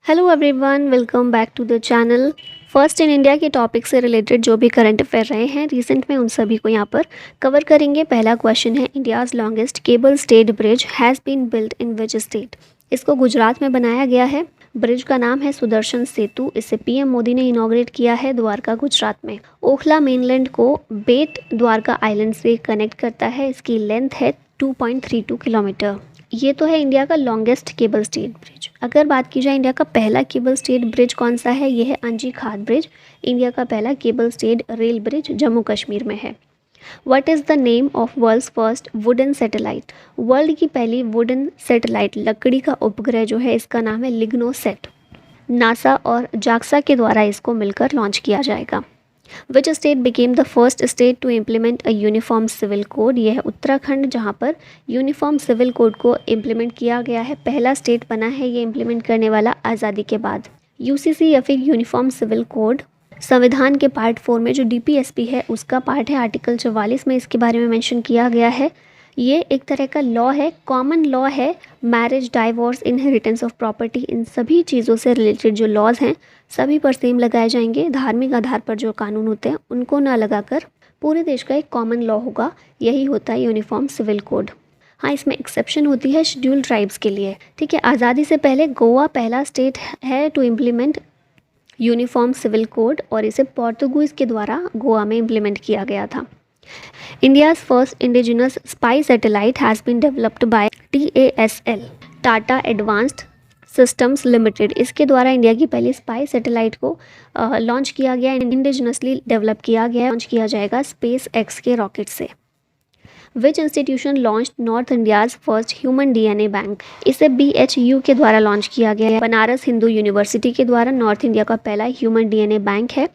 Hello everyone, welcome back to the channel. First in India के topic से related जो भी करंट अफेयर रहे हैं रिसेंट में, उन सभी को यहाँ पर कवर करेंगे। पहला क्वेश्चन है, India's longest cable stayed bridge has been built in which state. इसको गुजरात में बनाया गया है। ब्रिज का नाम है सुदर्शन सेतु। इसे पीएम मोदी ने इनॉग्रेट किया है द्वारका, गुजरात में। ओखला मेनलैंड को बेट द्वारका आइलैंड से कनेक्ट करता है। इसकी लेंथ है 2.32 किलोमीटर। ये तो है इंडिया का लॉन्गेस्ट केबल स्टेड ब्रिज। अगर बात की जाए इंडिया का पहला केबल स्टेड ब्रिज कौन सा है, ये है अंजी खाद ब्रिज। इंडिया का पहला cable stayed rail bridge Jammu Kashmir में है। What is the name of world's first wooden satellite. World की पहली वुडन सैटेलाइट, लकड़ी का उपग्रह जो है, इसका नाम है लिग्नोसेट। नासा और जाक्सा के द्वारा इसको मिलकर लॉन्च किया जाएगा। Which state became the first state to implement a uniform civil code. यह है उत्तराखंड, जहां पर यूनिफॉर्म सिविल कोड को इम्प्लीमेंट किया गया है। पहला स्टेट बना है ये इम्प्लीमेंट करने वाला आज़ादी के बाद। यूसीसी या फिर यूनिफॉर्म सिविल कोड संविधान के पार्ट 4 में जो डीपीएसपी है उसका पार्ट है। आर्टिकल 44 में इसके बारे में मेंशन किया गया है। ये एक तरह का लॉ है, कॉमन लॉ है। Marriage, divorce, inheritance of property, इन सभी चीज़ों से रिलेटेड जो लॉज हैं सभी पर सेम लगाए जाएंगे। धार्मिक आधार पर जो कानून होते हैं उनको ना लगाकर पूरे देश का एक कॉमन लॉ होगा। यही होता है यूनिफॉर्म सिविल कोड। हाँ, इसमें एक्सेप्शन होती है शेड्यूल्ड ट्राइब्स के लिए। ठीक है, आज़ादी से पहले गोवा पहला स्टेट है to implement uniform civil code, और इसे पोर्तुगीज़ के द्वारा गोवा में इम्प्लीमेंट किया गया था। India's first indigenous spy satellite has been developed by TASL, Tata advanced systems limited. इसके द्वारा इंडिया की पहली स्पाई सैटेलाइट को लॉन्च किया गया, इंडिजिनसली डेवलप किया गया, लॉन्च किया जाएगा स्पेस एक्स के रॉकेट से। विच institution launch north India's first human DNA bank. इसे BHU के द्वारा लॉन्च किया गया है। बनारस हिंदू यूनिवर्सिटी के द्वारा नॉर्थ इंडिया का पहला ह्यूमन डीएनए बैंक है।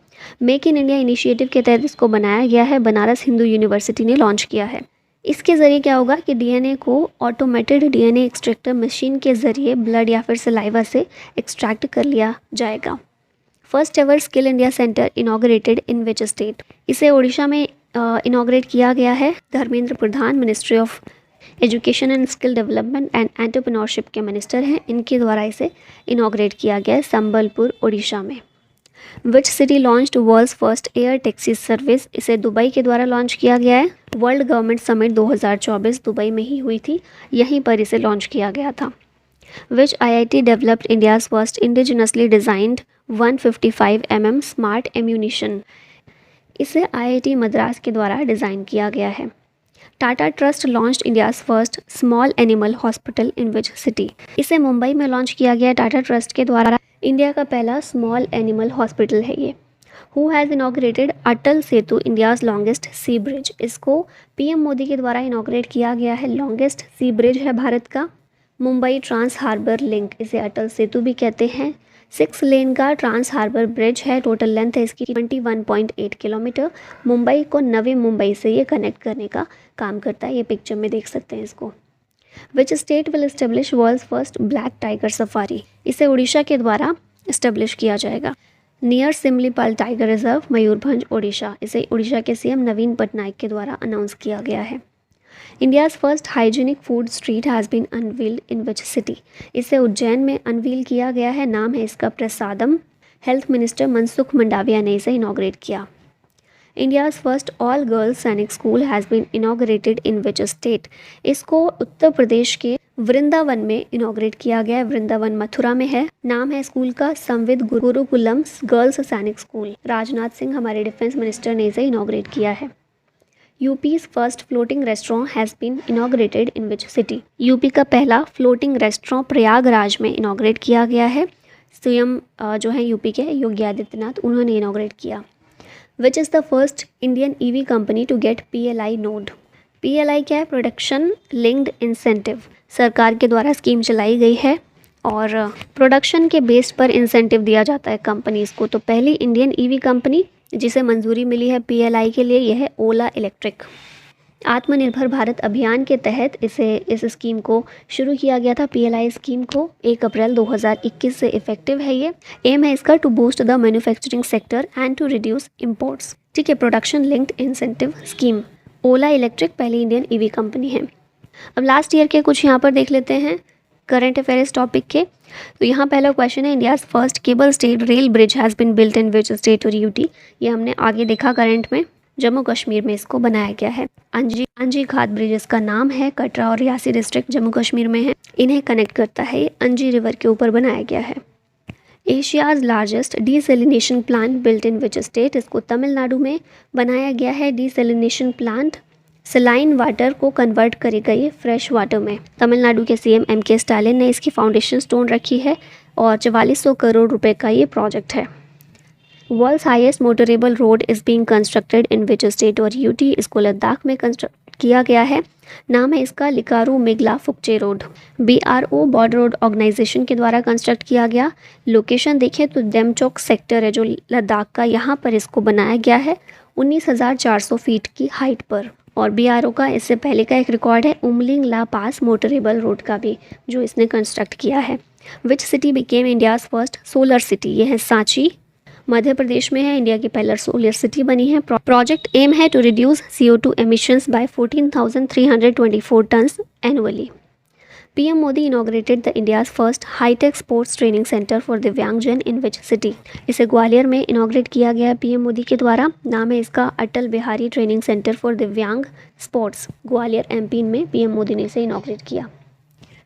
मेक इन इंडिया इनिशिएटिव के तहत इसको बनाया गया है। बनारस हिंदू यूनिवर्सिटी ने लॉन्च किया है। इसके ज़रिए क्या होगा कि डीएनए को ऑटोमेटेड डीएनए एक्सट्रैक्टर मशीन के ज़रिए ब्लड या फिर सलाइवा से एक्सट्रैक्ट कर लिया जाएगा। First ever skill India centre inaugurated in which state. इसे उड़ीसा में इनॉग्रेट किया गया है। Dharmendra Pradhan ministry of education and skill development and entrepreneurship के मिनिस्टर हैं, इनके द्वारा इसे इनॉग्रेट किया गया है संबलपुर, उड़ीसा में। Which city launched world's first air taxi service. इसे दुबई के द्वारा लॉन्च किया गया है। वर्ल्ड गवर्नमेंट समिट 2024 दुबई में ही हुई थी, यहीं पर इसे लॉन्च किया गया था। विच IIT developed India's first indigenously designed 155 mm smart ammunition. इसे IIT मद्रास के द्वारा डिज़ाइन किया गया है। Tata trust launched India's first small animal hospital in which city. इसे मुंबई में लॉन्च किया गया टाटा ट्रस्ट के द्वारा। इंडिया का पहला स्मॉल एनिमल हॉस्पिटल है ये। Who has inaugurated Atal Setu, India's longest sea bridge. इसको पीएम मोदी के द्वारा इनॉग्रेट किया गया है। लॉन्गेस्ट सी ब्रिज है भारत का। मुंबई ट्रांस हार्बर लिंक, इसे अटल सेतु भी कहते हैं। 6 लेन का ट्रांस हार्बर ब्रिज है। टोटल लेंथ है इसकी 21.8 किलोमीटर। मुंबई को नवी मुंबई से ये कनेक्ट करने का काम करता है। ये पिक्चर में देख सकते हैं इसको। Which state will establish world's first black tiger safari. इसे उड़ीसा के द्वारा इस्टेब्लिश किया जाएगा। Near Simlipal tiger reserve, Mayurbhanj, Orissa. इसे उड़ीसा के CM नवीन पटनायक के द्वारा अनाउंस किया गया है। India's first hygienic food street has been unveiled in which city. इसे उज्जैन में अनवील किया गया है। नाम है इसका प्रसादम। हेल्थ मिनिस्टर मनसुख मंडाविया ने इसे इनॉग्रेट किया। India's first all girls Sainik school has been inaugurated in which state. इसको उत्तर प्रदेश के वृंदावन में इनॉग्रेट किया गया है। वृंदावन मथुरा में है। नाम है स्कूल का संविद गुरुकुलम गर्ल्स सैनिक स्कूल। राजनाथ सिंह हमारे डिफेंस मिनिस्टर ने इसे इनॉग्रेट किया है। UP's first floating restaurant has been inaugurated in which city. UP का पहला फ्लोटिंग रेस्टोरेंट प्रयागराज में इनॉग्रेट किया गया है। CM जो है यूपी के योगी आदित्यनाथ, उन्होंने इनॉग्रेट किया। Which is the first Indian EV company to get PLI nod. PLI क्या है? Production linked incentive. सरकार के द्वारा स्कीम चलाई गई है और प्रोडक्शन के बेस पर इंसेंटिव दिया जाता है कंपनीज़ को। तो पहली इंडियन EV कंपनी जिसे मंजूरी मिली है PLI के लिए, यह है ओला इलेक्ट्रिक। आत्मनिर्भर भारत अभियान के तहत इस स्कीम को शुरू किया गया था। PLI स्कीम को 1 अप्रैल 2021 से इफेक्टिव है ये। एम है इसका to boost the manufacturing sector and to reduce imports. ठीक है, production linked incentive scheme. Ola electric पहली इंडियन EV कंपनी है। अब लास्ट ईयर के कुछ यहाँ पर देख लेते हैं। करंट अफेयर्स टॉपिक के। तो यहाँ पहला क्वेश्चन है, India's first cable stayed rail bridge has been built in which state और यूटी। ये हमने आगे देखा करंट में, जम्मू कश्मीर में इसको बनाया गया है। अंजी घाट ब्रिज इसका नाम है, कटरा और रियासी डिस्ट्रिक्ट जम्मू कश्मीर में है। इन्हें कनेक्ट करता है, ये अंजी रिवर के ऊपर बनाया गया है। Asia's largest desalination plant built in which state, इसको तमिलनाडु में बनाया गया है। डीसेलिनेशन प्लांट सलाइन वाटर को कन्वर्ट करेगा ये फ्रेश वाटर में। तमिलनाडु के सीएम एम.के. स्टालिन ने इसकी फाउंडेशन स्टोन रखी है और 4400 करोड़ रुपए का ये प्रोजेक्ट है। World's highest motorable road is being constructed in which state और यूटी, इसको लद्दाख में कंस्ट्रक्ट किया गया है। नाम है इसका Likaru Megla Fukche road. BRO border road organisation के द्वारा कंस्ट्रक्ट किया गया। लोकेशन देखें तो डेमचोक सेक्टर है जो लद्दाख का, यहाँ पर इसको बनाया गया है 19,400 फीट की हाइट पर। और BRO का इससे पहले का एक रिकॉर्ड है उमलिंग ला पास मोटरेबल रोड का भी, जो इसने कंस्ट्रक्ट किया है। Which city became India's first solar city, ये है सांची, मध्य प्रदेश में है, इंडिया की पहला सोलर सिटी बनी है। प्रोजेक्ट एम है to reduce CO2 emissions by 14,324 tons annually. PM Modi inaugurated the India's first hi tech sports training centre for दिव्यांगजन इन विच सिटी, इसे ग्वालियर में इनॉग्रेट किया गया है PM मोदी के द्वारा। नाम है इसका Atal Bihari training centre for दिव्यांग स्पोर्ट्स, ग्वालियर MP में PM मोदी ने इसे इनॉग्रेट किया।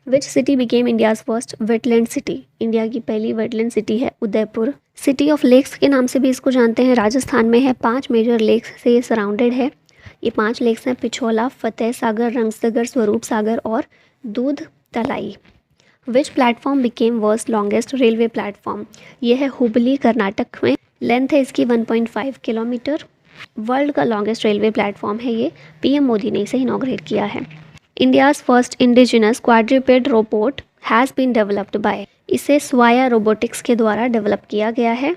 Which city became India's first wetland city, India की पहली वेटलैंड सिटी है उदयपुर। सिटी ऑफ लेक्स के नाम से भी इसको जानते हैं, राजस्थान में है। 5 मेजर लेक्स से ये सराउंडेड है। ये 5 लेक्स हैं पिछोला, फतेह सागर, रंगसागर, स्वरूप सागर और Doodh Talai. Which platform became world's longest railway platform, ये है हुबली कर्नाटक में। लेंथ है इसकी 1.5 किलोमीटर। वर्ल्ड का लॉन्गेस्ट रेलवे प्लेटफॉर्म है ये, PM मोदी ने इसे इनॉग्रेट किया है। India's first indigenous quadruped robot has been developed by, इसे स्वाया रोबोटिक्स के द्वारा डेवलप किया गया है।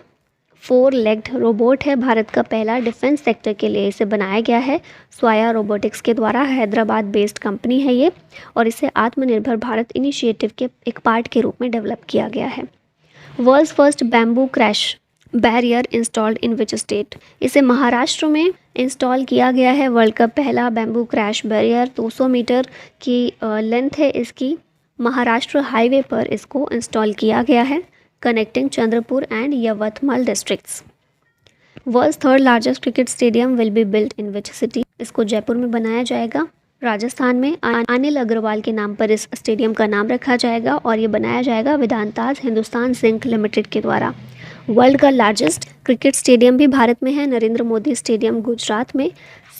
4 लेग्ड रोबोट है, भारत का पहला, डिफेंस सेक्टर के लिए इसे बनाया गया है स्वाया रोबोटिक्स के द्वारा। हैदराबाद बेस्ड कंपनी है ये और इसे आत्मनिर्भर भारत इनिशिएटिव के एक पार्ट के रूप में डेवलप किया गया है। World's first bamboo crash barrier installed in which state, इसे महाराष्ट्र में इंस्टॉल किया गया है। वर्ल्ड का पहला बैम्बू क्रैश बैरियर 200 मीटर की लेंथ है इसकी, महाराष्ट्र हाईवे पर इसको इंस्टॉल किया गया है, connecting Chandrapur and Yavatmal districts. World's third largest cricket stadium will be built in which city, इसको जयपुर में बनाया जाएगा, राजस्थान में। अनिल अग्रवाल के नाम पर इस स्टेडियम का नाम रखा जाएगा और ये बनाया जाएगा वेदांताज हिंदुस्तान जिंक लिमिटेड के द्वारा। वर्ल्ड का लार्जेस्ट क्रिकेट स्टेडियम भी भारत में है, नरेंद्र मोदी स्टेडियम गुजरात में।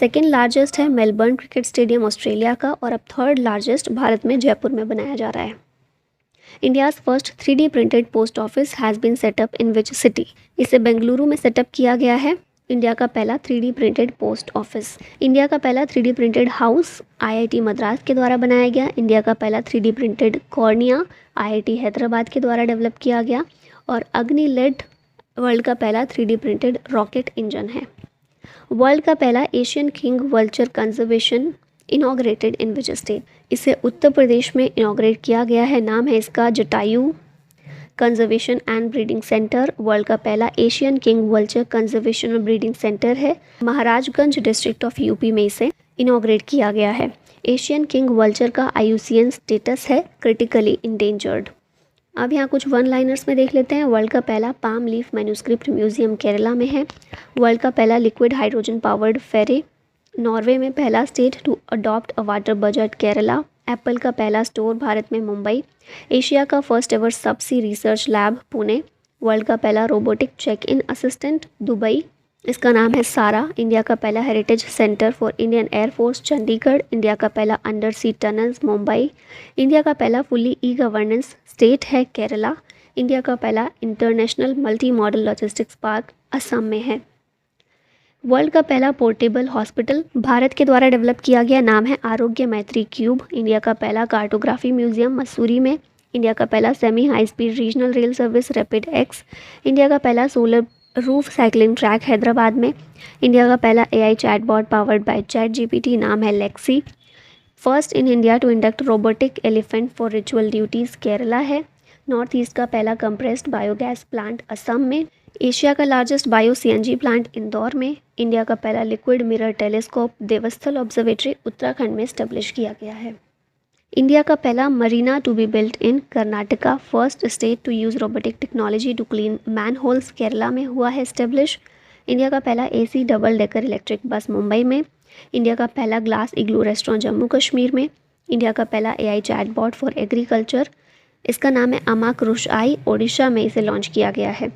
सेकेंड लार्जेस्ट है मेलबर्न क्रिकेट स्टेडियम ऑस्ट्रेलिया का और अब थर्ड लार्जेस्ट भारत में जयपुर में बनाया जा रहा है। India's first 3D printed post office has been set up in which city, इसे बेंगलुरु में सेटअप किया गया है। इंडिया का पहला 3D printed post office. India का पहला 3D printed house IIT Madras के द्वारा बनाया गया। इंडिया का पहला 3D printed cornea IIT Hyderabad के द्वारा डेवलप किया गया। और अग्नि लेड वर्ल्ड का पहला 3D प्रिंटेड रॉकेट इंजन है। वर्ल्ड का पहला Asian king vulture conservation inaugurated in which state, इसे उत्तर प्रदेश में इनॉग्रेट किया गया है। नाम है इसका Jatayu conservation and breeding centre. World का पहला एशियन किंग वल्चर कंजर्वेशन और ब्रीडिंग सेंटर है, महाराजगंज डिस्ट्रिक्ट ऑफ यूपी में इसे इनॉग्रेट किया गया है। एशियन किंग वल्चर का IUCN स्टेटस है क्रिटिकली इंडेंजर्ड। अब यहाँ कुछ वन लाइनर्स में देख लेते हैं। वर्ल्ड का पहला palm leaf manuscript museum Kerala में है। वर्ल्ड का पहला liquid hydrogen powered ferry Norway में। पहला state to adopt a water budget Kerala. Apple का पहला स्टोर भारत में मुंबई। एशिया का first ever subsea research lab Pune. World का पहला robotic check in assistant Dubai, इसका नाम है सारा। इंडिया का पहला heritage centre for Indian air force Chandigarh. India का पहला under sea tunnels Mumbai. India का पहला फुली ई गवर्नेंस स्टेट है केरला। इंडिया का पहला international multi modal logistics park Assam में है। वर्ल्ड का पहला पोर्टेबल हॉस्पिटल भारत के द्वारा डेवलप किया गया, नाम है आरोग्य मैत्री क्यूब। इंडिया का पहला कार्टोग्राफी म्यूजियम मसूरी में। इंडिया का पहला semi high speed regional rail service rapid X. India का पहला solar roof cycling track Hyderabad में। इंडिया का पहला AI chatbot powered by ChatGPT, नाम है Lexi. First in India to induct robotic elephant for ritual duties Kerala है। नॉर्थ ईस्ट का पहला कंप्रेस्ड बायोगैस प्लांट असम में। एशिया का largest bio CNG plant Indore में। इंडिया का पहला liquid mirror telescope Devasthal observatory Uttarakhand में स्टेब्लिश किया गया है। इंडिया का पहला marina to be built in Karnataka, first state to use robotic technology to clean man holes Kerala में हुआ है इस्टेब्लिश। इंडिया का पहला AC double decker electric bus Mumbai में। इंडिया का पहला ग्लास इग्लू रेस्टोरेंट जम्मू कश्मीर में। इंडिया का पहला एआई चैटबॉट फॉर एग्रीकल्चर, इसका नाम है अमाक रुशआई, ओडिशा में इसे लॉन्च किया गया है।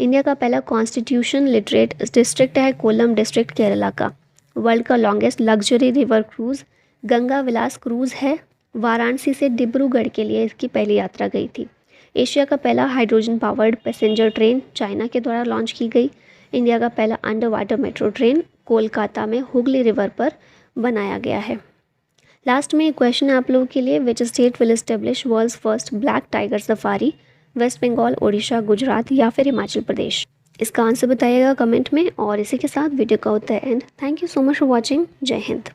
इंडिया का पहला कॉन्स्टिट्यूशन लिटरेट डिस्ट्रिक्ट है कोलम डिस्ट्रिक्ट केरला का। वर्ल्ड का longest luxury river cruise Ganga Vilas cruise है। वाराणसी से डिब्रूगढ़ के लिए इसकी पहली यात्रा गई थी। एशिया का पहला hydrogen powered passenger train China के द्वारा लॉन्च की गई। इंडिया का पहला under water metro train Kolkata में हुगली रिवर पर बनाया गया है। लास्ट में एक क्वेश्चन है आप लोगों के लिए, which state will establish world's first black tiger safari, West Bengal, Odisha, Gujarat या फिर हिमाचल प्रदेश? इसका आंसर बताइएगा कमेंट में। और इसी के साथ वीडियो का होता है and. Thank you so much for watching. जय हिंद।